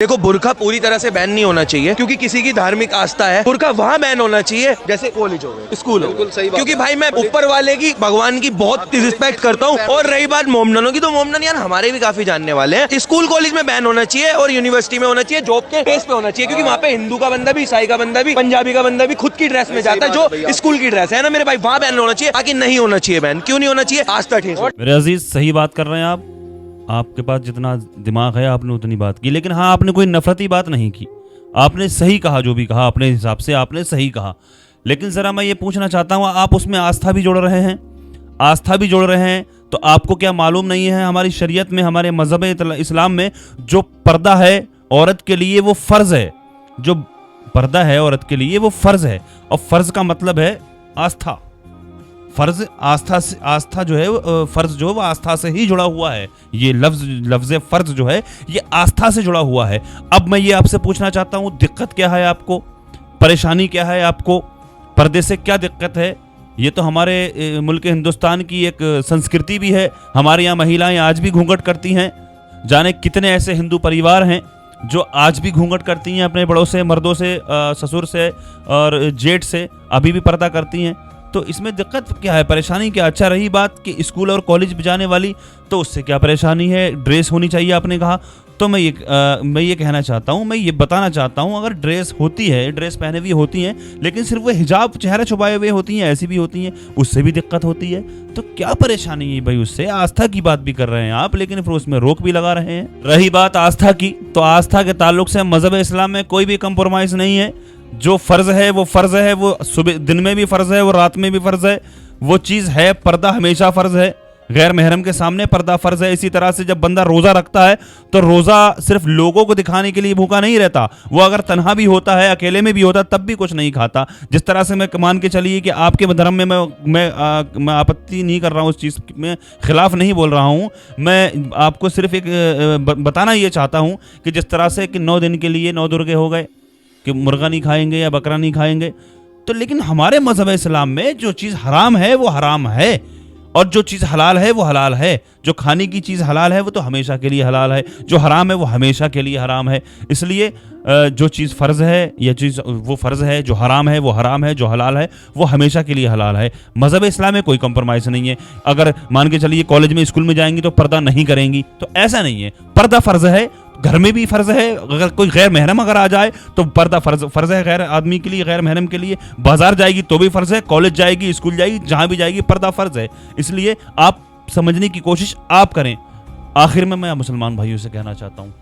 देखो, बुर्का पूरी तरह से बैन नहीं होना चाहिए क्योंकि किसी की धार्मिक आस्था है। बुर्का वहाँ बैन होना चाहिए जैसे कॉलेज हो गए, स्कूल हो गए, क्योंकि भाई मैं ऊपर वाले की, भगवान की बहुत रिस्पेक्ट करता हूँ। और रही बात मोमडनों की, तो मोमडन यार हमारे भी काफी जानने वाले हैं। स्कूल कॉलेज में बैन होना चाहिए और यूनिवर्सिटी में होना चाहिए, जॉब के बेस पे होना चाहिए, क्योंकि वहाँ पे हिंदू का बंदा भी, ईसाई का बंदा भी, पंजाबी का बंदा भी खुद की ड्रेस में जाता है जो स्कूल की ड्रेस है ना मेरे भाई, वहाँ बैन होना चाहिए। बाकी नहीं होना चाहिए बैन। क्यों नहीं होना चाहिए? आस्था ठीक है। मेरे अजीज, सही बात कर रहे हैं आप। आपके पास जितना दिमाग है आपने उतनी बात की, लेकिन हाँ, आपने कोई नफरती बात नहीं की। आपने सही कहा, जो भी कहा अपने हिसाब से आपने सही कहा। लेकिन ज़रा मैं ये पूछना चाहता हूँ, आप उसमें आस्था भी जोड़ रहे हैं, आस्था भी जोड़ रहे हैं, तो आपको क्या मालूम नहीं है हमारी शरीयत में, हमारे मज़हब इस्लाम में जो पर्दा है औरत के लिए वो फ़र्ज़ है। जो पर्दा है औरत के लिए वो फ़र्ज़ है, और फ़र्ज़ का मतलब है आस्था। फर्ज आस्था से, आस्था जो है फर्ज जो है वो आस्था से ही जुड़ा हुआ है। ये लफ्ज फर्ज जो है ये आस्था से जुड़ा हुआ है। अब मैं ये आपसे पूछना चाहता हूँ, दिक्कत क्या है आपको, परेशानी क्या है आपको, पर्दे से क्या दिक्कत है? ये तो हमारे मुल्क हिंदुस्तान की एक संस्कृति भी है। हमारे यहाँ महिलाएं आज भी घूंघट करती हैं। जाने कितने ऐसे हिंदू परिवार हैं जो आज भी घूंघट करती हैं, अपने बड़ों से, मर्दों से, ससुर से और जेठ से अभी भी पर्दा करती हैं। तो इसमें दिक्कत क्या है, परेशानी क्या? अच्छा, रही बात कि स्कूल और कॉलेज में जाने वाली, तो उससे क्या परेशानी है? ड्रेस होनी चाहिए आपने कहा, तो मैं ये कहना चाहता हूँ, मैं ये बताना चाहता हूँ, अगर ड्रेस होती है, ड्रेस पहने हुई होती हैं, लेकिन सिर्फ वो हिजाब चेहरा छुपाए हुए होती हैं, ऐसी भी होती हैं, उससे भी दिक्कत होती है। तो क्या परेशानी है भाई उससे? आस्था की बात भी कर रहे हैं आप, लेकिन फिर उसमें रोक भी लगा रहे हैं। रही बात आस्था की, तो आस्था के ताल्लुक से मजहब इस्लाम में कोई भी कंप्रोमाइज नहीं है। जो फर्ज है वो फर्ज है, वो सुबह दिन में भी फर्ज है, वो रात में भी फर्ज है। वो चीज़ है, पर्दा हमेशा फर्ज है। गैर महरम के सामने पर्दा फर्ज है। इसी तरह से जब बंदा रोज़ा रखता है तो रोज़ा सिर्फ लोगों को दिखाने के लिए भूखा नहीं रहता। वो अगर तन्हा भी होता है, अकेले में भी होता, तब भी कुछ नहीं खाता। जिस तरह से मैं मान के चलिए कि आपके धर्म में मैं आपत्ति नहीं कर रहा हूँ, उस चीज़ में खिलाफ नहीं बोल रहा हूँ। मैं आपको सिर्फ एक बताना ये चाहता हूँ कि जिस तरह से कि 9 दिन के लिए 9 दुर्गे हो गए कि मुर्गा नहीं खाएंगे या बकरा नहीं खाएंगे, तो लेकिन हमारे मज़हब इस्लाम में जो चीज़ हराम है वो हराम है, और जो चीज़ हलाल है वो हलाल है। जो खाने की चीज़ हलाल है वो तो हमेशा के लिए हलाल है, जो हराम है वो हमेशा के लिए हराम है। इसलिए जो चीज़ फ़र्ज़ है, यह चीज़ वो फ़र्ज़ है, जो हराम है वो हराम है, जो हलाल है वो हमेशा के लिए हलाल है। मज़हब इस्लाम में कोई कंप्रोमाइज़ नहीं है। अगर मान के चलिए कॉलेज में, स्कूल में जाएंगी तो पर्दा नहीं करेंगी, तो ऐसा नहीं है। पर्दा फ़र्ज़ है, घर में भी फ़र्ज़ है। अगर कोई गैर महरम अगर आ जाए तो पर्दा फ़र्ज़ है गैर आदमी के लिए, गैर महरम के लिए। बाजार जाएगी तो भी फ़र्ज़ है, कॉलेज जाएगी, स्कूल जाएगी, जहाँ भी जाएगी पर्दा फ़र्ज़ है। इसलिए आप समझने की कोशिश आप करें। आखिर में मैं मुसलमान भाइयों से कहना चाहता हूँ,